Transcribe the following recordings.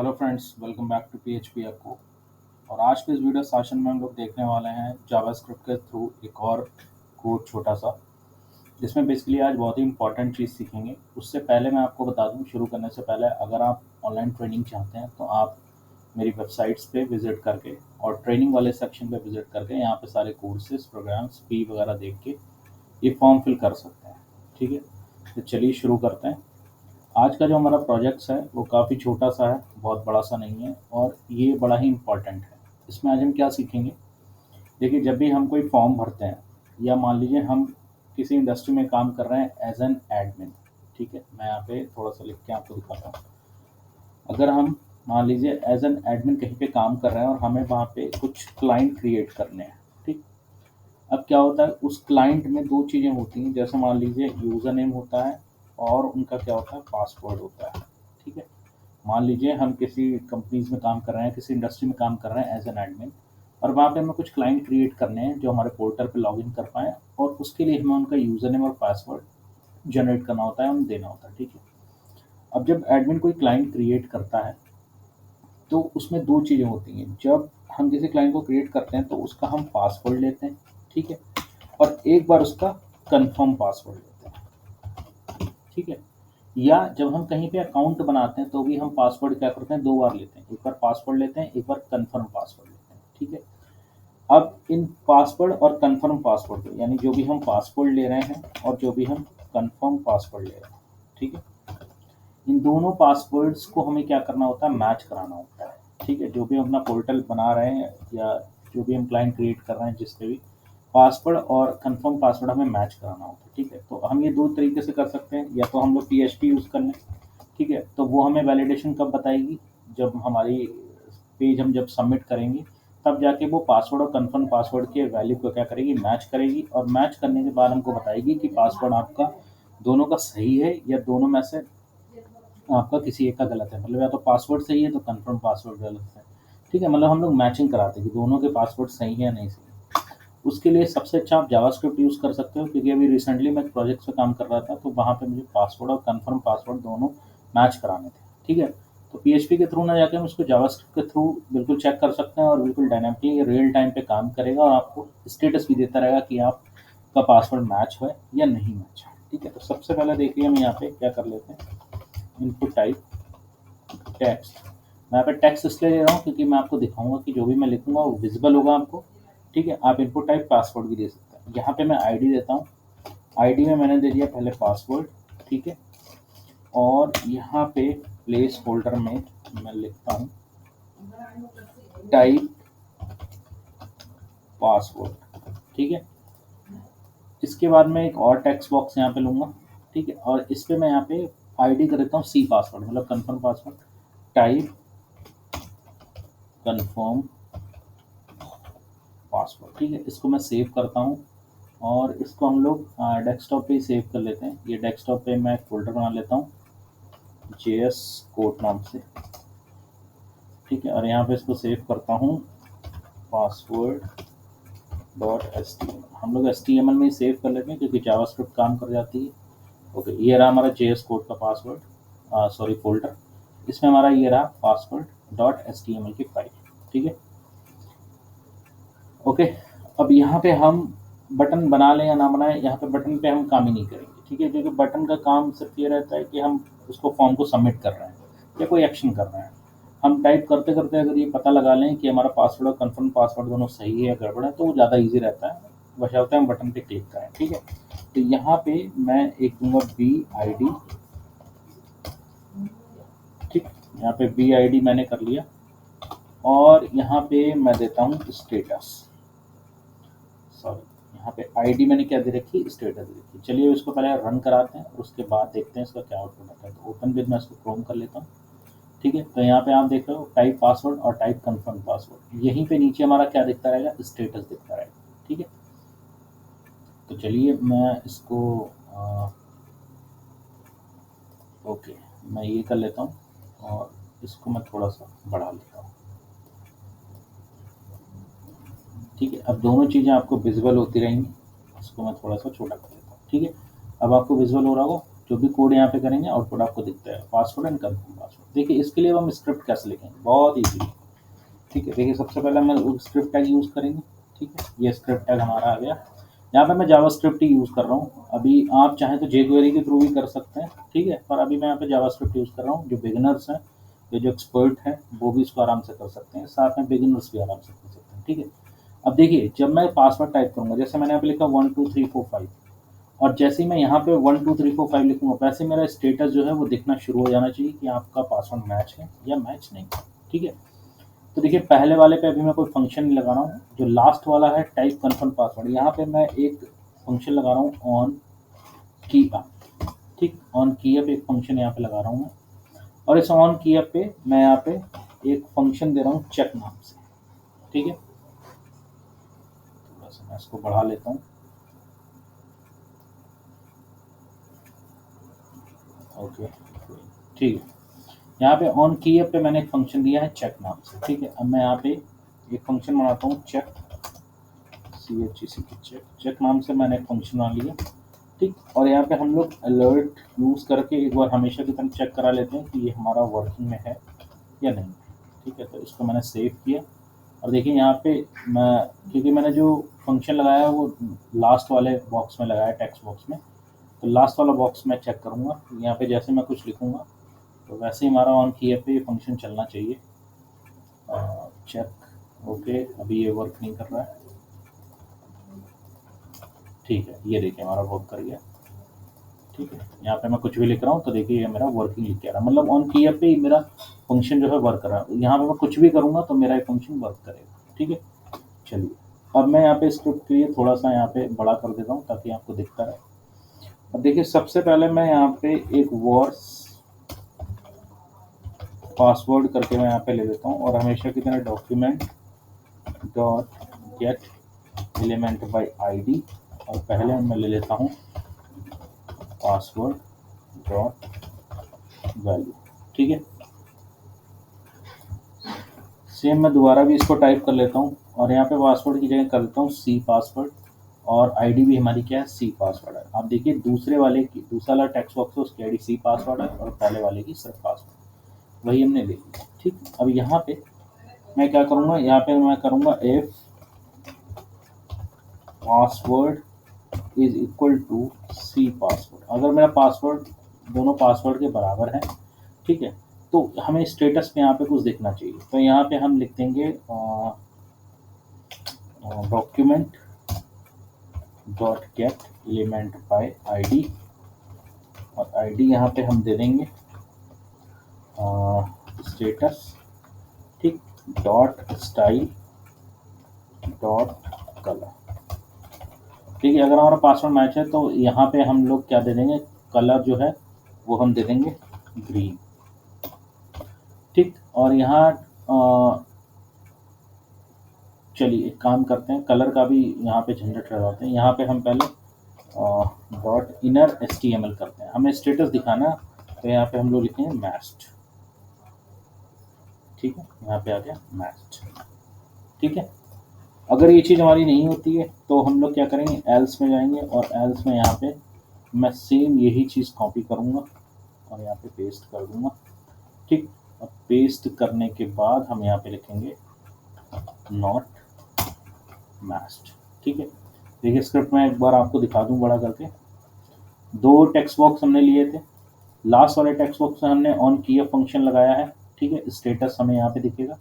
Hello friends, welcome back to PHP आपको। और आज के इस वीडियो सेशन में हम लोग देखने वाले हैं जावास्क्रिप्ट के थ्रू एक और कोड छोटा सा, जिसमें बेसिकली आज बहुत ही इंपॉर्टेंट चीज़ सीखेंगे। उससे पहले मैं आपको बता दूं, शुरू करने से पहले, अगर आप ऑनलाइन ट्रेनिंग चाहते हैं तो आप मेरी वेबसाइट्स पे विज़िट करके और ट्रेनिंग वाले सेक्शन पे विज़िट करके यहाँ पे सारे कोर्सेज, प्रोग्राम्स, फी वगैरह देख के ये फॉर्म फिल कर सकते हैं। ठीक है, तो चलिए शुरू करते हैं। आज का जो हमारा प्रोजेक्ट्स है वो काफ़ी छोटा सा है, बहुत बड़ा सा नहीं है, और ये बड़ा ही इम्पोर्टेंट है। इसमें आज हम क्या सीखेंगे? देखिए, जब भी हम कोई फॉर्म भरते हैं, या मान लीजिए हम किसी इंडस्ट्री में काम कर रहे हैं एज एन एडमिन। ठीक है, मैं यहाँ पे थोड़ा सा लिख के आपको दिखाता हूँ। अगर हम मान लीजिए एज एन एडमिन कहीं पे काम कर रहे हैं और हमें वहाँ पे कुछ क्लाइंट क्रिएट करने हैं। ठीक, अब क्या होता है, उस क्लाइंट में दो चीज़ें होती हैं। जैसे मान लीजिए यूज़र नेम होता है और उनका क्या होता है, पासवर्ड होता है। ठीक है, मान लीजिए हम किसी कंपनीज में काम कर रहे हैं, किसी इंडस्ट्री में काम कर रहे हैं एज एन एडमिन, और वहाँ पे हमें कुछ क्लाइंट क्रिएट करने हैं जो हमारे पोर्टल पे लॉगिन कर पाएँ, और उसके लिए हमें उनका यूज़र नेम और पासवर्ड जनरेट करना होता है, हमें देना होता है। ठीक है, अब जब एडमिन कोई क्लाइंट क्रिएट करता है तो उसमें दो चीज़ें होती हैं। जब हम किसी क्लाइंट को क्रिएट करते हैं तो उसका हम पासवर्ड लेते हैं। ठीक है, और एक बार उसका कंफर्म पासवर्ड लेते हैं। ठीक है, या जब हम कहीं पे अकाउंट बनाते हैं तो भी हम पासवर्ड क्या करते हैं, दो बार लेते हैं। एक बार पासवर्ड लेते हैं, एक बार कंफर्म पासवर्ड लेते हैं। ठीक है, अब इन पासवर्ड और कंफर्म पासवर्ड को, यानी जो भी हम पासवर्ड ले रहे हैं और जो भी हम कंफर्म पासवर्ड ले रहे हैं, ठीक है, इन दोनों पासवर्ड्स को हमें क्या करना होता है, मैच कराना होता है। ठीक है, जो भी हम अपना पोर्टल बना रहे हैं या जो भी हम क्लाइंट क्रिएट कर रहे हैं, जिससे भी पासवर्ड और कंफर्म पासवर्ड हमें मैच कराना होता है। ठीक है, तो हम ये दो तरीके से कर सकते हैं। या तो हम लोग पीएचपी यूज़ कर लें। ठीक है, तो वो हमें वैलिडेशन कब बताएगी, जब हमारी पेज हम जब सबमिट करेंगे, तब जाके वो पासवर्ड और कंफर्म पासवर्ड के वैल्यू को क्या करेगी, मैच करेगी। और मैच करने के बाद हमको बताएगी कि पासवर्ड आपका दोनों का सही है या दोनों में से आपका किसी एक का गलत है। मतलब या तो पासवर्ड सही है तो कंफर्म पासवर्ड गलत है। ठीक है, मतलब हम लोग मैचिंग कराते हैं कि दोनों के पासवर्ड सही है या नहीं सही। उसके लिए सबसे अच्छा आप जावास्क्रिप्ट यूज़ कर सकते हो, क्योंकि अभी रिसेंटली मैं एक प्रोजेक्ट पे काम कर रहा था, तो वहाँ पे मुझे पासवर्ड और कंफर्म पासवर्ड दोनों मैच कराने थे। ठीक है, तो पीएचपी के थ्रू ना जाके हम इसको जावास्क्रिप्ट के थ्रू बिल्कुल चेक कर सकते हैं, और बिल्कुल डायनामिकली रियल टाइम पे काम करेगा और आपको स्टेटस भी देता रहेगा कि आपका पासवर्ड मैच है या नहीं मैच है। ठीक है, तो सबसे पहले देखिए हम यहाँ पे क्या कर लेते हैं, इनपुट टाइप टेक्स्ट। मैं यहाँ पे टेक्स्ट इसलिए ले रहा हूँ क्योंकि मैं आपको दिखाऊंगा कि जो भी मैं लिखूंगा वो विजिबल होगा आपको। ठीक है, आप इनपुट टाइप पासवर्ड भी दे सकते हैं। यहाँ पे मैं आईडी देता हूँ। आईडी में मैंने दे दिया पहले पासवर्ड। ठीक है, और यहाँ पे प्लेस होल्डर में मैं लिखता हूँ टाइप पासवर्ड। ठीक है, इसके बाद मैं एक और टेक्स्ट बॉक्स यहाँ पे लूँगा। ठीक है, और इस पे मैं यहाँ पे आईडी कर देता हूँ सी पासवर्ड, मतलब confirm password, type confirm password. ठीक है, इसको मैं सेव करता हूँ, और इसको हम लोग डेस्कटॉप पे ही सेव कर लेते हैं। ये डेस्कटॉप पे मैं एक फोल्डर बना लेता हूँ JS कोड नाम से। ठीक है, और यहाँ पे इसको सेव करता हूँ पासवर्ड डॉट HTML। हम लोग HTML में ही सेव कर लेते हैं क्योंकि जावास्क्रिप्ट काम कर जाती है। ओके, ये रहा हमारा JS कोड का पासवर्ड, सॉरी फोल्डर। इसमें हमारा ये रहा पासवर्ड डॉट HTML की फाइल। ठीक है, ओके, अब यहाँ पे हम बटन बना लें या ना बनाएं, यहाँ पे बटन पे हम काम ही नहीं करेंगे। ठीक है, क्योंकि बटन का काम सिर्फ ये रहता है कि हम उसको फॉर्म को सबमिट कर रहे हैं या कोई एक्शन कर रहे हैं। हम टाइप करते करते अगर ये पता लगा लें कि हमारा पासवर्ड और कंफर्म पासवर्ड दोनों सही है या गड़बड़ है, तो वो ज़्यादा ईजी रहता है, बशर्ते हम बटन पे क्लिक करें। ठीक है, तो यहाँ पे मैं एक दूंगा BID। ठीक, यहाँ पे BID मैंने कर लिया, और यहाँ पे मैं देता हूँ स्टेटस। सॉरी, यहाँ पे आईडी मैंने क्या दे रखी, स्टेटस दे रखी। चलिए इसको पहले रन कराते हैं और उसके बाद देखते हैं इसका क्या आउटपुट आता है। तो ओपन विद मैं इसको क्रोम कर लेता हूँ। ठीक है, तो यहाँ पे आप देख रहे हो टाइप पासवर्ड और टाइप कंफर्म पासवर्ड। यहीं पे नीचे हमारा क्या दिखता रहेगा, स्टेटस दिखता रहेगा। ठीक है, तो चलिए मैं इसको ओके, मैं ये कर लेता हूँ, और इसको मैं थोड़ा सा बढ़ा लेता हूँ। ठीक है, अब दोनों चीज़ें आपको विजिबल होती रहेंगी। इसको मैं थोड़ा सा छोटा कर लेता हूँ। ठीक है, अब आपको विजुअल हो रहा होगा जो भी कोड यहाँ पे करेंगे आउटपुट आपको दिखता है, पासवर्ड एंड कंफर्म पासवर्ड। देखिए इसके लिए हम स्क्रिप्ट कैसे लिखेंगे, बहुत ईजी। ठीक है, देखिए सबसे पहले हम स्क्रिप्ट टैग यूज़ करेंगे। ठीक है, ये स्क्रिप्ट टैग हमारा आ गया। यहाँ पे मैं जावास्क्रिप्ट ही यूज़ कर रहा हूँ। अभी आप चाहें तो jQuery के थ्रू भी कर सकते हैं। ठीक है, पर अभी मैं यहाँ पे जावास्क्रिप्ट यूज़ कर रहा हूँ। जो बिगिनर्स हैं या जो एक्सपर्ट हैं वो भी इसको आराम से कर सकते हैं, साथ में बिगिनर्स भी आराम से कर सकते हैं। ठीक है, अब देखिए जब मैं पासवर्ड टाइप करूँगा, जैसे मैंने यहाँ पे लिखा 1 2 3 4 5, और जैसे ही मैं यहाँ पे 1 2 3 4 5 लिखूँगा, वैसे मेरा स्टेटस जो है वो दिखना शुरू हो जाना चाहिए कि आपका पासवर्ड मैच है या मैच नहीं। ठीक है, तो देखिए पहले वाले पे अभी मैं कोई फंक्शन नहीं लगा रहा हूँ। जो लास्ट वाला है टाइप कन्फर्म पासवर्ड, यहाँ पे मैं एक फंक्शन लगा रहा हूँ ऑन की अप। ठीक, ऑन की अप एक फंक्शन यहाँ पे लगा रहा हूँ मैं, और इस ऑन की अप पे मैं यहाँ पे एक फंक्शन दे रहा हूँ चेक नाम से। ठीक है, थोड़ा सा मैं इसको बढ़ा लेता हूँ। ओके, ठीक है, यहाँ पे ऑन की अप पे मैंने एक फंक्शन दिया है चेक नाम से। ठीक है, अब मैं यहाँ पे एक फंक्शन बनाता हूँ चेक, चेक नाम से मैंने एक फंक्शन बना लिया। ठीक, और यहाँ पे हम लोग अलर्ट यूज़ करके एक बार हमेशा की तरह चेक करा लेते हैं कि ये हमारा वर्किंग में है या नहीं। ठीक है, तो इसको मैंने सेव किया, और देखिए यहाँ पे मैं, क्योंकि मैंने जो फंक्शन लगाया है वो लास्ट वाले बॉक्स में लगाया है, टेक्स्ट बॉक्स में, तो लास्ट वाला बॉक्स मैं चेक करूँगा। यहाँ पे जैसे मैं कुछ लिखूँगा तो वैसे ही हमारा ऑन किए पे ये फंक्शन चलना चाहिए। चेक, ओके, अभी ये वर्क नहीं कर रहा है। ठीक है, ये देखिए हमारा वर्क कर गया। ठीक है, यहाँ पे मैं कुछ भी लिख रहा हूँ तो देखिए ये मेरा वर्किंग लिख के आ रहा है, मतलब ऑन किए पे ही मेरा फंक्शन जो है वर्क कर रहा है। यहाँ पे मैं कुछ भी करूँगा तो मेरा ये फंक्शन वर्क करेगा। ठीक है, चलिए अब मैं यहाँ पे स्क्रिप्ट के लिए थोड़ा सा यहाँ पे बड़ा कर देता हूँ ताकि आपको दिखता रहे। अब देखिए सबसे पहले मैं यहाँ पे एक वर्स पासवर्ड करके मैं यहाँ पे ले लेता हूँ, और हमेशा की तरह document dot gate element by ID, और पहले मैं ले लेता हूँ पासवर्ड डॉट वैल्यू। ठीक है, सेम मैं दोबारा भी इसको टाइप कर लेता हूँ, और यहाँ पे पासवर्ड की जगह कर देता हूँ सी पासवर्ड, और आईडी भी हमारी क्या है, सी पासवर्ड है। आप देखिए दूसरे वाले की, दूसरा वाला टेक्स्ट बॉक्स है उसकी आईडी सी पासवर्ड है, और पहले वाले की सिर्फ पासवर्ड, वही हमने ले लिया। ठीक, अब यहाँ पे मैं क्या करूँगा, यहाँ पे मैं करूँगा if password is equal to c password. अगर मेरा पासवर्ड दोनों पासवर्ड के बराबर है, ठीक है, तो हमें स्टेटस में यहाँ पे कुछ दिखना चाहिए। तो यहाँ पे हम लिख देंगे document dot gate element by ID, और आईडी यहाँ पे हम दे देंगे स्टेटस। ठीक, डॉट स्टाइल डॉट कलर। ठीक है, अगर हमारा पासवर्ड मैच है तो यहाँ पे हम लोग क्या दे देंगे, कलर जो है वो हम दे देंगे ग्रीन। ठीक, और यहाँ चलिए एक काम करते हैं, कलर का भी यहाँ पे झंझट लगाते हैं। यहाँ पे हम पहले डॉट इनर HTML करते हैं, हमें स्टेटस दिखाना, तो यहाँ पे हम लोग लिखेंगे मैच्ड। ठीक है, यहाँ पे आ गया मैच्ड। ठीक है, अगर ये चीज़ हमारी नहीं होती है तो हम लोग क्या करेंगे, एल्स में जाएंगे, और एल्स में यहाँ पे मैं सेम यही चीज़ कॉपी करूँगा और यहाँ पे पेस्ट कर दूँगा। ठीक, अब पेस्ट करने के बाद हम यहाँ पे लिखेंगे नॉट मैच्ड। ठीक है, देखिए स्क्रिप्ट में एक बार आपको दिखा दूँ बड़ा करके। दो टेक्स्ट बॉक्स हमने लिए थे, लास्ट वाले टेक्स्ट बॉक्स में हमने ऑन किया फंक्शन लगाया है। ठीक है, स्टेटस हमें यहाँ पे दिखेगा।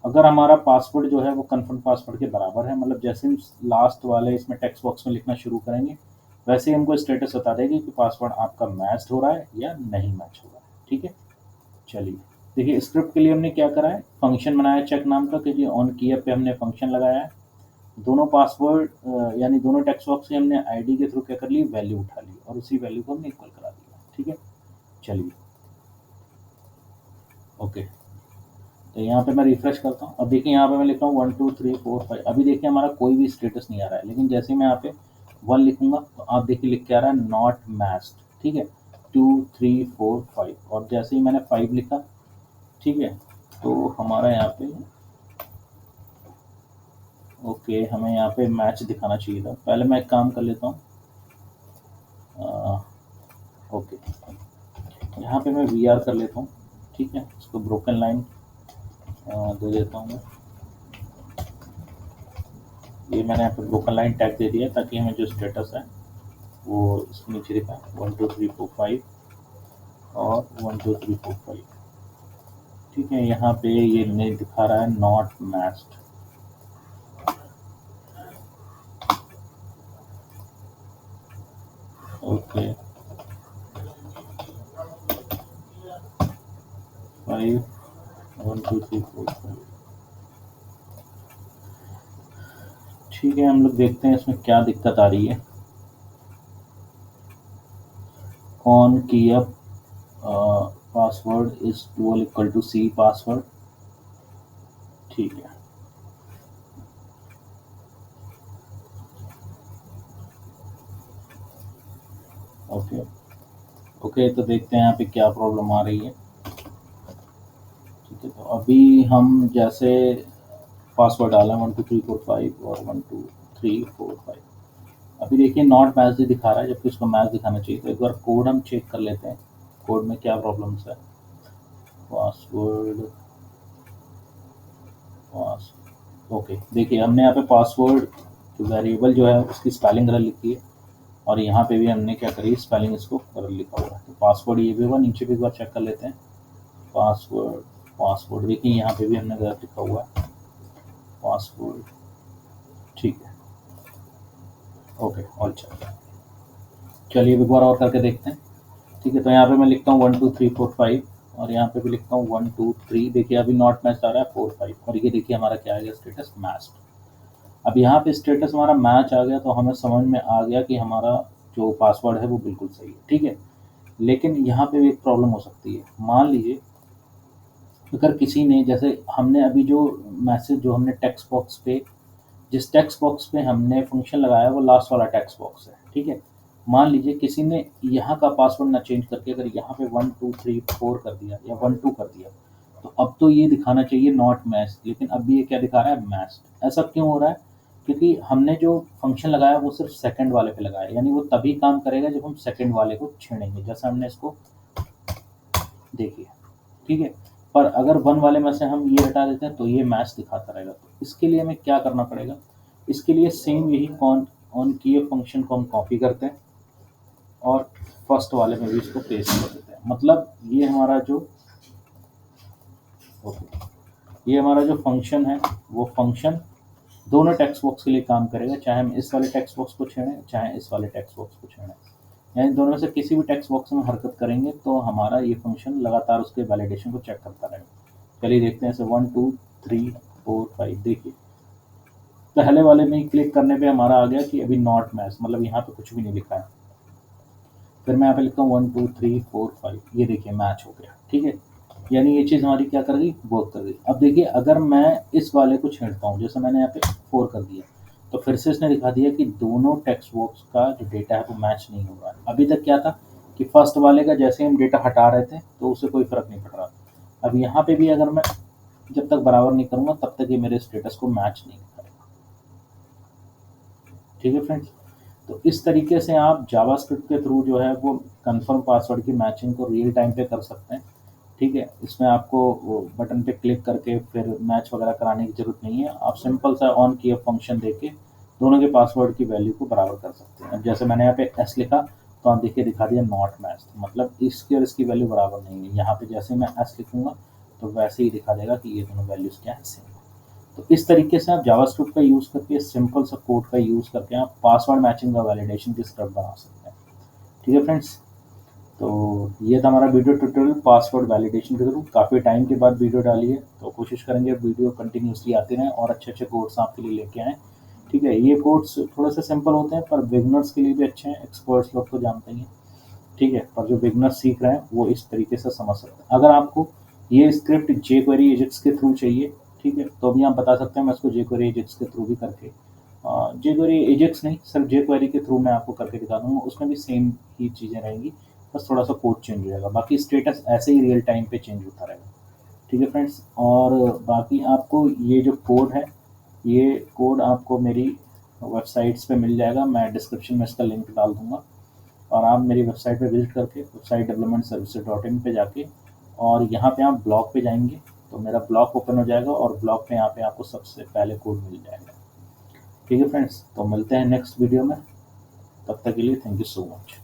अगर हमारा पासवर्ड जो है वो कन्फर्म पासवर्ड के बराबर है, मतलब जैसे हम लास्ट वाले इसमें टेक्स्ट बॉक्स में लिखना शुरू करेंगे वैसे ही हमको स्टेटस बता देगी कि पासवर्ड आपका मैच हो रहा है या नहीं मैच हो रहा है। ठीक है, चलिए देखिए स्क्रिप्ट के लिए हमने क्या करा है, फंक्शन बनाया चेक नाम का, क्योंकि ऑन किया पे हमने फंक्शन लगाया है। दोनों पासवर्ड यानी दोनों टेक्स्ट बॉक्स से हमने आईडी के थ्रू क्या कर ली, वैल्यू उठा ली, और उसी वैल्यू को हमने इक्वल करा दिया। ठीक है, चलिए ओके, तो यहाँ पे मैं रिफ्रेश करता हूँ। अब देखिए यहाँ पे मैं लिख रहा हूँ 1 2 3 4 5। अभी देखिए हमारा कोई भी स्टेटस नहीं आ रहा है, लेकिन जैसे ही मैं यहाँ पे 1 लिखूंगा तो आप देखिए लिख के आ रहा है नॉट मैच्ड। ठीक है, 2 3 4 5, और जैसे ही मैंने 5 लिखा, ठीक है, तो हमारा यहाँ पे ओके, हमें यहाँ पे मैच दिखाना चाहिए था। पहले मैं एक काम कर लेता हूँ, ओके, यहाँ पे मैं वी कर लेता हूँ, ठीक है, इसको ब्रोकन लाइन दे देता हूँ मैं। ये मैंने यहाँ पे ब्रोकन लाइन टैग दे दिया ताकि हमें जो स्टेटस है वो इसके नीचे दिखाए 1 2 3 4 5 और 1 2 3 4 5। ठीक है, यहाँ पे ये नहीं दिखा रहा है नॉट मैच्ड। ओके, 5 1 2 3 4 5। ठीक है, हम लोग देखते हैं इसमें क्या दिक्कत आ रही है। ऑन किया password is dual equal to c password. ठीक है, ओके ओके, तो देखते हैं यहाँ पे क्या प्रॉब्लम आ रही है। ठीक है, तो अभी हम जैसे पासवर्ड डाला 1 2 3 4 5 और 1 2 3 4 5, अभी देखिए नॉट मैच ही दिखा रहा है जबकि उसको मैच दिखाना चाहिए। तो एक बार कोड हम चेक कर लेते हैं, कोड में क्या प्रॉब्लम्स है। पासवर्ड पास ओके, देखिए हमने यहाँ पे पासवर्ड जो वेरिएबल जो है उसकी स्पेलिंग गलत लिखी है और यहाँ पे भी हमने क्या करी, स्पेलिंग इसको गलत लिखा हुआ है। तो पासवर्ड ये भी होगा, नीचे भी एक बार चेक कर लेते हैं। पासवर्ड पासवर्ड देखिए यहाँ पे भी हमने गलत लिखा हुआ है पासवर्ड। ठीक है, ओके, ऑल चेक। चलिए एक बार और करके देखते हैं। ठीक है, तो यहाँ पे मैं लिखता हूँ 1 2 3 4 5 और यहाँ पे भी लिखता हूँ 1 2 3। देखिए अभी नॉट मैच आ रहा है 4 5 और ये देखिए हमारा क्या आ गया, स्टेटस मैच्ड। अब यहाँ पे स्टेटस हमारा मैच आ गया तो हमें समझ में आ गया कि हमारा जो पासवर्ड है वो बिल्कुल सही है। ठीक है, लेकिन यहाँ पे भी एक प्रॉब्लम हो सकती है। मान लीजिए अगर किसी ने, जैसे हमने अभी जो मैसेज जो हमने टेक्स्ट बॉक्स पे, जिस टेक्स्ट बॉक्स पे हमने फंक्शन लगाया वो लास्ट वाला टेक्स्ट बॉक्स है। ठीक है, मान लीजिए किसी ने यहाँ का पासवर्ड ना चेंज करके अगर यहाँ पे 1 2 3 4 कर दिया या 1 2 कर दिया, तो अब तो ये दिखाना चाहिए नॉट मैच, लेकिन अभी ये क्या दिखा रहा है, मैच। ऐसा क्यों हो रहा है? क्योंकि हमने जो फंक्शन लगाया वो सिर्फ सेकंड वाले पे लगाया, यानी वो तभी काम करेगा जब हम सेकंड वाले को छेड़ेंगे, जैसे हमने इसको देखिए। ठीक है, पर अगर वन वाले में से हम ये हटा देते हैं तो ये मैच दिखाता रहेगा। तो इसके लिए हमें क्या करना पड़ेगा, इसके लिए सेम यही ऑन किए फंक्शन को हम कॉपी करते हैं और फर्स्ट वाले में भी इसको पेस्ट कर देते हैं। मतलब ये हमारा जो ये हमारा जो फंक्शन है वो फंक्शन दोनों टेक्स्ट बॉक्स के लिए काम करेगा, चाहे हम इस वाले टेक्स्ट बॉक्स को छेड़ें चाहे इस वाले टेक्स्ट बॉक्स को छेड़ें। यानी दोनों में से किसी भी टेक्स्ट बॉक्स में हरकत करेंगे तो हमारा ये फंक्शन लगातार उसके वैलिडेशन को चेक करता रहेगा। चलिए देखते हैं, ऐसे 1 2 3 4 5। देखिए पहले वाले में ही क्लिक करने पे हमारा आ गया कि अभी नॉट मैच, मतलब यहाँ पे कुछ भी नहीं लिखा है। फिर मैं यहाँ पे लिखता हूँ 1 2 3 4 5, ये देखिए मैच हो गया। ठीक है, यानी ये चीज़ हमारी क्या कर गई, वर्क कर गई। अब देखिए अगर मैं इस वाले को छेड़ता हूँ, जैसे मैंने यहाँ पे 4 कर दिया, तो फिर से इसने दिखा दिया कि दोनों टेक्स्ट बॉक्स का जो डेटा है वो मैच नहीं हो रहा है। अभी तक क्या था कि फर्स्ट वाले का जैसे हम डेटा हटा रहे थे तो उससे कोई फ़र्क नहीं पड़ रहा। अब यहाँ पे भी अगर मैं जब तक बराबर नहीं करूँगा तब तक ये मेरे स्टेटस को मैच नहीं करेगा। ठीक है फ्रेंड्स, तो इस तरीके से आप जावास्क्रिप्ट के थ्रू जो है वो कंफर्म पासवर्ड की मैचिंग को रियल टाइम पे कर सकते हैं। ठीक है, इसमें आपको वो बटन पे क्लिक करके फिर मैच वगैरह कराने की ज़रूरत नहीं है। आप सिंपल सा ऑन किया फंक्शन देके दोनों के पासवर्ड की वैल्यू को बराबर कर सकते हैं। अब जैसे मैंने यहाँ पे एस लिखा तो आप देखिए दिखा दिया नॉट मैच, मतलब इसकी और इसकी वैल्यू बराबर नहीं है। यहाँ पे जैसे मैं एस लिखूँगा तो वैसे ही दिखा देगा कि ये दोनों वैल्यूज़ क्या है, सेम। तो इस तरीके से आप जावास्क्रिप्ट का यूज़ करके, सिंपल सा कोड का यूज़ करके आप पासवर्ड मैचिंग का वैलिडेशन की स्क्रिप्ट बना सकते हैं। ठीक है फ्रेंड्स, तो ये था हमारा वीडियो ट्यूटोरियल पासवर्ड वैलिडेशन के थ्रू। काफ़ी टाइम के बाद वीडियो डाली है, तो कोशिश करेंगे वीडियो कंटिन्यूसली आते रहें और अच्छे अच्छे कोड्स आपके लिए लेके आएँ। ठीक है, ये कोड्स थोड़े से सिंपल होते हैं पर बिगनर्स के लिए भी अच्छे हैं, एक्सपर्ट्स लोग तो जानते ही हैं। ठीक है, पर जो बिगनर्स सीख रहे हैं वो इस तरीके से समझ सकते हैं। अगर आपको ये स्क्रिप्ट jQuery एजेक्स के थ्रू चाहिए, ठीक है, तो भी आप बता सकते हैं, मैं इसको jQuery एजेक्स के थ्रू भी करके jQuery एजेक्स नहीं, सिर्फ jQuery के थ्रू मैं आपको करके दिखा दूँगा। उसमें भी सेम ही चीज़ें रहेंगी, बस थोड़ा सा कोड चेंज हो जाएगा, बाकी स्टेटस ऐसे ही रियल टाइम पे चेंज होता रहेगा। ठीक है फ्रेंड्स, और बाकी आपको ये जो कोड है, ये कोड आपको मेरी वेबसाइट्स पे मिल जाएगा, मैं डिस्क्रिप्शन में इसका लिंक डाल दूँगा। और आप मेरी वेबसाइट पे विजिट करके website development services dot in पे जाके और यहाँ पे आप ब्लॉग पे जाएंगे तो मेरा ब्लॉग ओपन हो जाएगा और ब्लॉग पे यहाँ पे आपको सबसे पहले कोड मिल जाएगा। ठीक है फ्रेंड्स, तो मिलते हैं नेक्स्ट वीडियो में। तब तक के लिए थैंक यू सो मच।